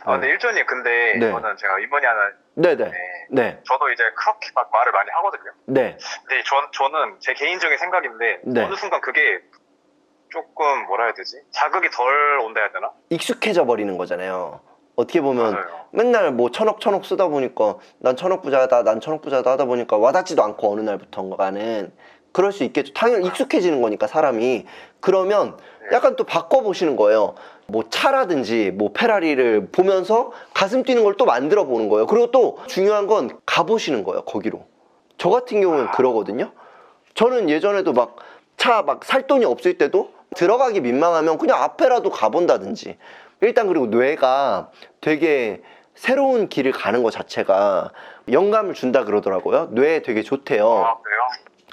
근데 일전이 근데 네. 이거는 제가 의문이 하나 네네. 있는데 네. 저도 이제 그렇게 막 말을 많이 하거든요. 네. 근데 저는 제 개인적인 생각인데 네. 어느 순간 그게 조금 뭐라 해야 되지? 자극이 덜 온다 해야 되나? 익숙해져 버리는 거잖아요. 어떻게 보면 맞아요. 맨날 뭐 천억 쓰다 보니까 난 천억 부자다, 난 천억 부자다 하다 보니까 와닿지도 않고 어느 날부터인가는 그럴 수 있겠죠. 당연히 익숙해지는 거니까 사람이. 그러면 네. 약간 또 바꿔보시는 거예요. 뭐 차라든지 뭐 페라리를 보면서 가슴 뛰는 걸 또 만들어 보는 거예요. 그리고 또 중요한 건 가보시는 거예요, 거기로. 저 같은 경우는 그러거든요. 저는 예전에도 막 차 막 살 돈이 없을 때도 들어가기 민망하면 그냥 앞에라도 가본다든지. 일단 그리고 뇌가 되게 새로운 길을 가는 것 자체가 영감을 준다 그러더라고요. 뇌에 되게 좋대요. 아, 그래요?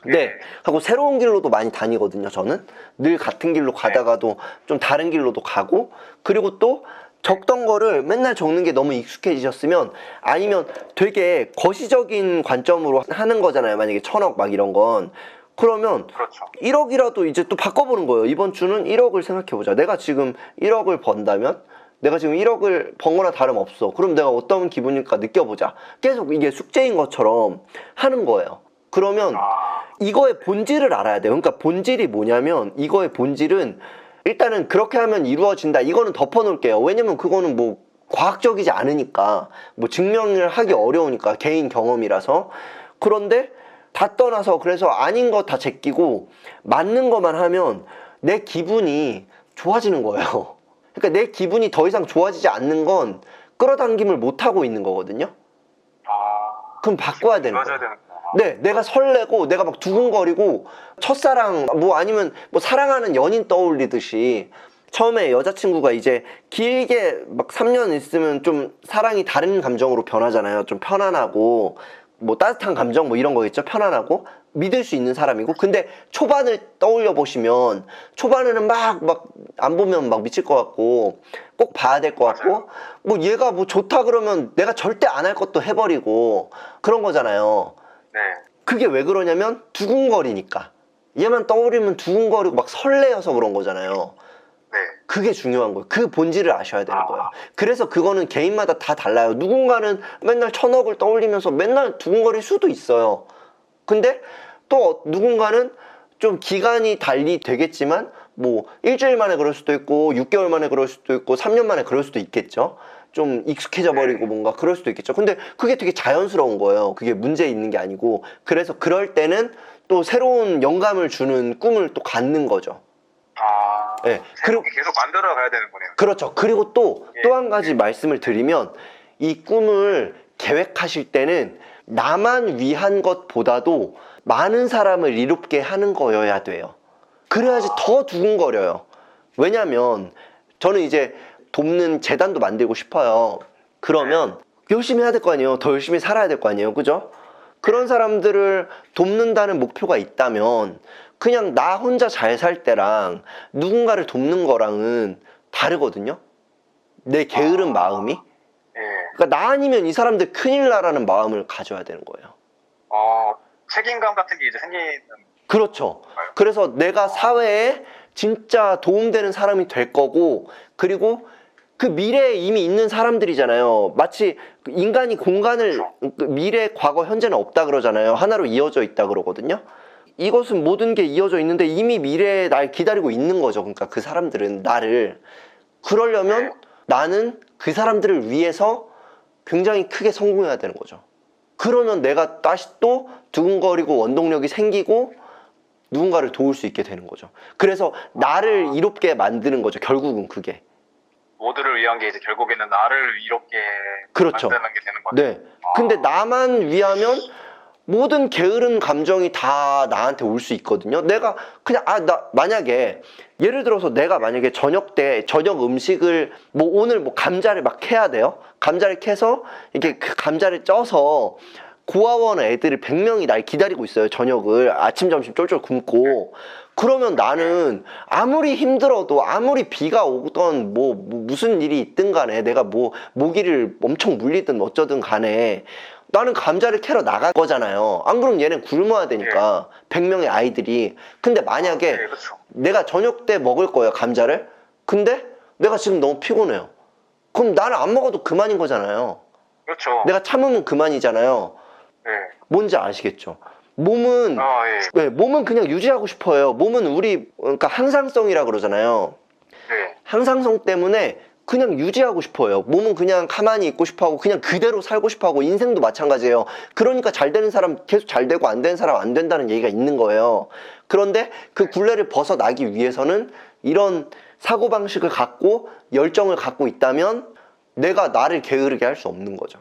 네. 하고 새로운 길로도 많이 다니거든요, 저는. 늘 같은 길로 가다가도 좀 다른 길로도 가고, 그리고 또 적던 거를 맨날 적는 게 너무 익숙해지셨으면, 아니면 되게 거시적인 관점으로 하는 거잖아요. 만약에 천억 막 이런 건. 그러면 그렇죠. 1억이라도 이제 또 바꿔보는 거예요. 이번 주는 1억을 생각해보자. 내가 지금 1억을 번다면, 내가 지금 1억을 번 거나 다름없어. 그럼 내가 어떤 기분일까 느껴보자. 계속 이게 숙제인 것처럼 하는 거예요. 그러면 이거의 본질을 알아야 돼요. 그러니까 본질이 뭐냐면, 이거의 본질은 일단은 그렇게 하면 이루어진다. 이거는 덮어놓을게요. 왜냐면 그거는 뭐 과학적이지 않으니까, 뭐 증명을 하기 어려우니까, 개인 경험이라서. 그런데 다 떠나서, 그래서 아닌 거 다 제끼고 맞는 것만 하면 내 기분이 좋아지는 거예요. 그러니까 내 기분이 더 이상 좋아지지 않는 건 끌어당김을 못 하고 있는 거거든요. 그럼 바꿔야 되는 맞아야 거예요. 되는구나. 네, 내가 설레고 내가 막 두근거리고 첫사랑 뭐 아니면 뭐 사랑하는 연인 떠올리듯이, 처음에 여자친구가 이제 길게 막 3년 있으면 좀 사랑이 다른 감정으로 변하잖아요. 좀 편안하고 뭐 따뜻한 감정 뭐 이런 거겠죠. 편안하고 믿을 수 있는 사람이고. 근데 초반을 떠올려 보시면 초반에는 막 안 보면 막 미칠 것 같고 꼭 봐야 될 것 같고, 뭐 얘가 뭐 좋다 그러면 내가 절대 안 할 것도 해버리고 그런 거잖아요. 네. 그게 왜 그러냐면 두근거리니까. 얘만 떠오르면 두근거리고 막 설레어서 그런 거잖아요. 네. 그게 중요한 거예요. 그 본질을 아셔야 되는 거예요. 그래서 그거는 개인마다 다 달라요. 누군가는 맨날 천억을 떠올리면서 맨날 두근거릴 수도 있어요. 근데 또 누군가는 좀 기간이 달리 되겠지만, 뭐 일주일 만에 그럴 수도 있고 6개월 만에 그럴 수도 있고 3년 만에 그럴 수도 있겠죠. 좀 익숙해져 버리고 뭔가 그럴 수도 있겠죠. 근데 그게 되게 자연스러운 거예요. 그게 문제 있는 게 아니고. 그래서 그럴 때는 또 새로운 영감을 주는 꿈을 또 갖는 거죠. 네. 그리고 계속 만들어 가야 되는 거네요. 그렇죠. 그리고 또 한 가지 말씀을 드리면, 이 꿈을 계획하실 때는 나만 위한 것보다도 많은 사람을 이롭게 하는 거여야 돼요. 그래야지 더 두근거려요. 왜냐면 저는 이제 돕는 재단도 만들고 싶어요. 그러면 열심히 해야 될 거 아니에요. 더 열심히 살아야 될 거 아니에요. 그죠? 그런 사람들을 돕는다는 목표가 있다면 그냥 나 혼자 잘 살 때랑 누군가를 돕는 거랑은 다르거든요. 내 게으른 마음이. 그러니까 나 아니면 이 사람들 큰일 나라는 마음을 가져야 되는 거예요. 책임감 같은 게 이제 생기는. 그렇죠. 그래서 내가 사회에 진짜 도움되는 사람이 될 거고, 그리고 그 미래에 이미 있는 사람들이잖아요. 마치 인간이 공간을, 미래, 과거, 현재는 없다 그러잖아요. 하나로 이어져 있다 그러거든요. 이것은 모든 게 이어져 있는데 이미 미래에 날 기다리고 있는 거죠. 그러니까 그 사람들은 나를. 그러려면 나는 그 사람들을 위해서 굉장히 크게 성공해야 되는 거죠. 그러면 내가 다시 또 두근거리고 원동력이 생기고 누군가를 도울 수 있게 되는 거죠. 그래서 나를 이롭게 만드는 거죠. 결국은 그게. 모두를 위한 게 이제 결국에는 나를 이롭게 그렇죠. 만드는 게 되는 거죠. 네. 근데 나만 위하면 모든 게으른 감정이 다 나한테 올 수 있거든요. 내가 그냥 만약에 예를 들어서 내가 만약에 저녁 때 저녁 음식을 뭐 오늘 뭐 감자를 막 캐야 돼요. 감자를 캐서 이렇게 그 감자를 쪄서 고아원 애들을 100명이 날 기다리고 있어요. 저녁을 아침 점심 쫄쫄 굶고. 그러면 나는 아무리 힘들어도, 아무리 비가 오던 뭐 무슨 일이 있든 간에, 내가 뭐 모기를 엄청 물리든 어쩌든 간에 나는 감자를 캐러 나갈 거잖아요. 안 그러면 얘는 굶어야 되니까. 100명의 아이들이. 근데 만약에 그렇죠. 내가 저녁 때 먹을 거예요, 감자를. 근데 내가 지금 너무 피곤해요. 그럼 나는 안 먹어도 그만인 거잖아요. 그렇죠. 내가 참으면 그만이잖아요. 네. 뭔지 아시겠죠? 몸은 아, 예. 네, 몸은 그냥 유지하고 싶어요. 몸은 그러니까 항상성이라 그러잖아요. 네. 항상성 때문에 그냥 유지하고 싶어요. 몸은 그냥 가만히 있고 싶어하고 그냥 그대로 살고 싶어하고 인생도 마찬가지예요. 그러니까 잘 되는 사람 계속 잘 되고 안 되는 사람 안 된다는 얘기가 있는 거예요. 그런데 그 굴레를 벗어나기 위해서는 이런 사고방식을 갖고 열정을 갖고 있다면 내가 나를 게으르게 할 수 없는 거죠.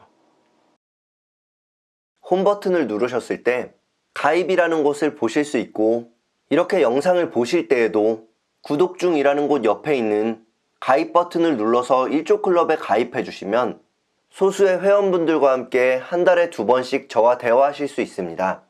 홈 버튼을 누르셨을 때 가입이라는 곳을 보실 수 있고, 이렇게 영상을 보실 때에도 구독 중이라는 곳 옆에 있는 가입 버튼을 눌러서 1조 클럽에 가입해 주시면 소수의 회원분들과 함께 한 달에 2번씩 저와 대화하실 수 있습니다.